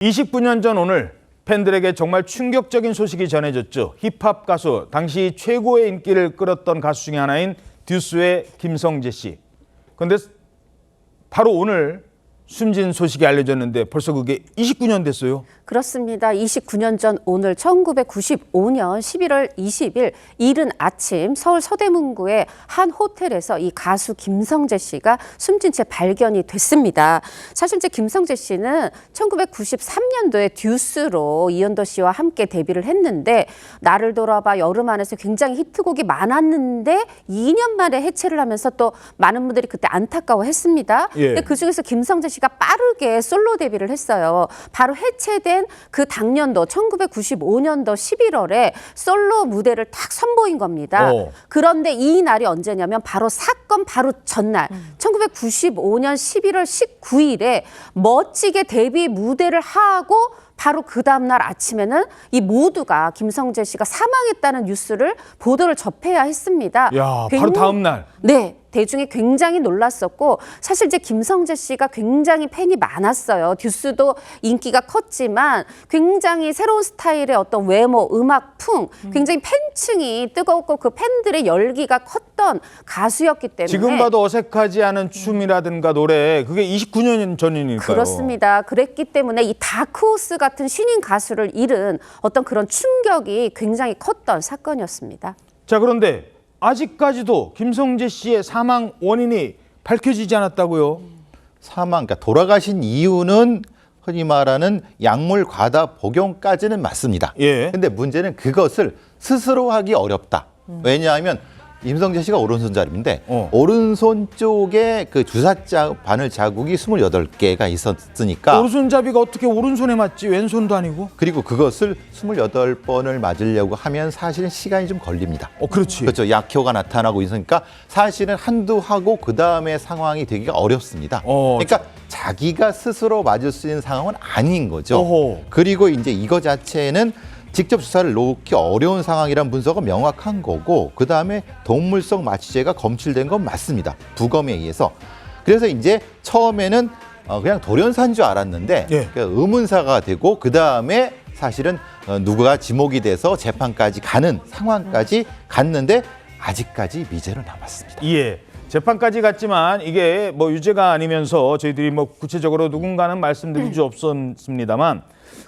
29년 전 오늘 팬들에게 정말 충격적인 소식이 전해졌죠. 힙합 가수, 당시 최고의 인기를 끌었던 가수 중에 하나인 듀스의 김성재 씨. 그런데 바로 오늘 숨진 소식이 알려졌는데 벌써 그게 29년 됐어요. 그렇습니다. 29년 전 오늘 1995년 11월 20일 이른 아침 서울 서대문구의 한 호텔에서 이 가수 김성재 씨가 숨진 채 발견이 됐습니다. 사실 이제 김성재 씨는 1993년도에 듀스로 이현도 씨와 함께 데뷔를 했는데 나를 돌아봐, 여름 안에서 굉장히 히트곡이 많았는데 2년 만에 해체를 하면서 또 많은 분들이 그때 안타까워했습니다. 예. 근데 그중에서 김성재 씨가 빠르게 솔로 데뷔를 했어요. 바로 해체된 그 당년도 1995년도 11월에 솔로 무대를 딱 선보인 겁니다. 그런데 이 날이 언제냐면 바로 사건 바로 전날 1995년 11월 19일에 멋지게 데뷔 무대를 하고 바로 그 다음날 아침에는 이 모두가 김성재 씨가 사망했다는 뉴스를 보도를 접해야 했습니다. 야, 바로 다음날. 네. 대중이 굉장히 놀랐었고 사실 이제 김성재 씨가 굉장히 팬이 많았어요. 듀스도 인기가 컸지만 굉장히 새로운 스타일의 어떤 외모, 음악풍, 굉장히 팬층이 뜨거웠고 그 팬들의 열기가 컸던 가수였기 때문에 지금 봐도 어색하지 않은 춤이라든가 노래, 그게 29년 전이니까요. 그렇습니다. 그랬기 때문에 이 다크호스 같은 신인 가수를 잃은 어떤 그런 충격이 굉장히 컸던 사건이었습니다. 자, 그런데 아직까지도 김성재 씨의 사망 원인이 밝혀지지 않았다고요? 그러니까 돌아가신 이유는 흔히 말하는 약물 과다 복용까지는 맞습니다. 예. 근데 문제는 그것을 스스로 하기 어렵다. 왜냐하면 김성재 씨가 오른손잡이인데 오른손 쪽에 그 주사 바늘 자국이 28개가 있었으니까 오른손잡이가 어떻게 오른손에 맞지? 왼손도 아니고? 그리고 그것을 28번을 맞으려고 하면 사실은 시간이 좀 걸립니다. 그렇지. 그렇죠. 약효가 나타나고 있으니까 사실은 한두 하고 그 다음에 상황이 되기가 어렵습니다. 그러니까 자기가 스스로 맞을 수 있는 상황은 아닌 거죠. 그리고 이제 이거 자체는 직접 주사를 놓기 어려운 상황이란 문서가 명확한 거고 그 다음에 동물성 마취제가 검출된 건 맞습니다. 부검에 의해서. 그래서 이제 처음에는 그냥 돌연사인 줄 알았는데 의문사가 되고 그 다음에 사실은 누가 지목이 돼서 재판까지 가는 상황까지 갔는데 아직까지 미제로 남았습니다. 예. 재판까지 갔지만 이게 뭐 유죄가 아니면서 저희들이 뭐 구체적으로 누군가는 말씀드릴 수 없었습니다만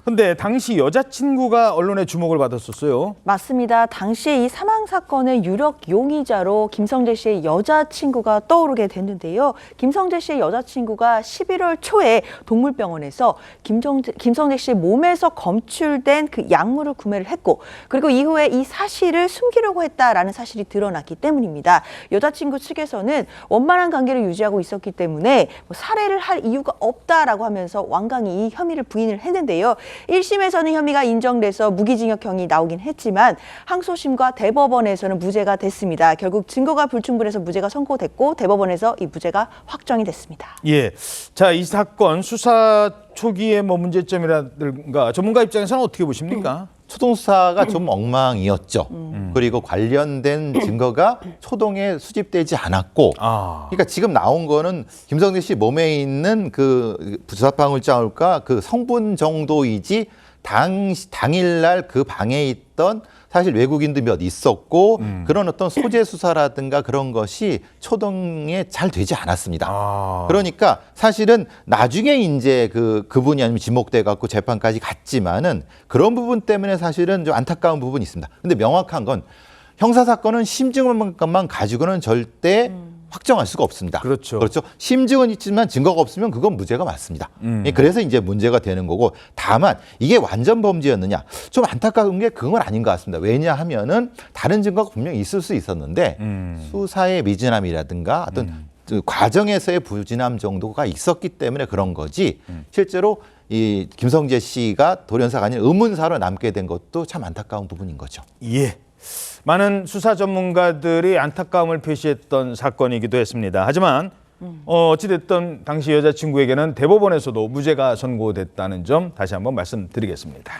근데 당시 여자친구가 언론의 주목을 받았었어요. 맞습니다. 당시에 이 사망 사건의 유력 용의자로 김성재 씨의 여자친구가 떠오르게 됐는데요. 김성재 씨의 여자친구가 11월 초에 동물병원에서 김성재 씨의 몸에서 검출된 그 약물을 구매를 했고 그리고 이후에 이 사실을 숨기려고 했다라는 사실이 드러났기 때문입니다. 여자친구 측에서는 원만한 관계를 유지하고 있었기 때문에 살해를 할 이유가 없다라고 하면서 완강히 이 혐의를 부인을 했는데요. 1심에서는 혐의가 인정돼서 무기징역형이 나오긴 했지만 항소심과 대법원에서는 무죄가 됐습니다. 결국 증거가 불충분해서 무죄가 선고됐고 대법원에서 이 무죄가 확정이 됐습니다. 예, 자, 이 사건 수사 초기에 뭐 문제점이라든가 전문가 입장에서는 어떻게 보십니까? 초동 수사가 좀 엉망이었죠. 그리고 관련된 증거가 초동에 수집되지 않았고, 그러니까 지금 나온 거는 김성재 씨 몸에 있는 그 주사방울자울과 그 성분 정도이지 당일날 그 방에 있던 사실 외국인도 몇 있었고 그런 어떤 소재 수사라든가 그런 것이 초동에 잘 되지 않았습니다. 그러니까 사실은 나중에 이제 그분이 아니면 지목돼 갖고 재판까지 갔지만은 그런 부분 때문에 사실은 좀 안타까운 부분이 있습니다. 근데 명확한 건 형사 사건은 심증만 가지고는 절대 확정할 수가 없습니다. 그렇죠. 심증은 있지만 증거가 없으면 그건 무죄가 맞습니다. 그래서 이제 문제가 되는 거고 다만 이게 완전 범죄였느냐 좀 안타까운 게 그건 아닌 것 같습니다. 왜냐하면은 다른 증거가 분명히 있을 수 있었는데 수사의 미진함이라든가 어떤 과정에서의 부진함 정도가 있었기 때문에 그런 거지 실제로 이 김성재 씨가 돌연사가 아닌 의문사로 남게 된 것도 참 안타까운 부분인 거죠. 예. 많은 수사 전문가들이 안타까움을 표시했던 사건이기도 했습니다. 하지만 어찌됐든 당시 여자친구에게는 대법원에서도 무죄가 선고됐다는 점 다시 한번 말씀드리겠습니다.